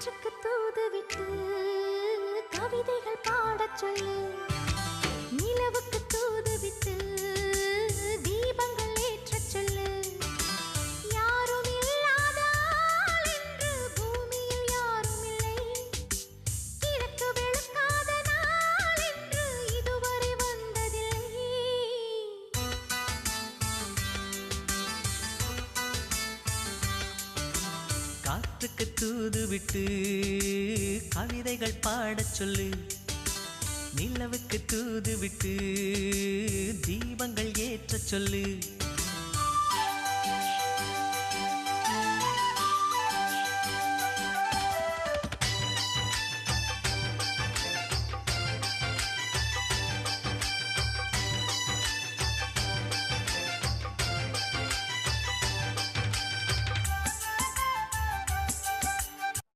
காற்றுக்கு தூது விட்டு கவிதைகள் பாடச் சொல்லு. நிலவுக்கு தூது விட்டு தீபங்கள் ஏற்றச் சொல்லு. யாரும் இல்லாத ஆள் என்று பூமியில் யாரும் இல்லை. கிழக்கு வெளுக்காத நாள் என்று இதுவரை வந்ததில்லை. காற்றுக்கு தூது விட்டு கவிதைகள் பாடச் சொல்லு. நிலவுக்கு தூது விட்டு தீபங்கள் ஏற்றச் சொல்லு.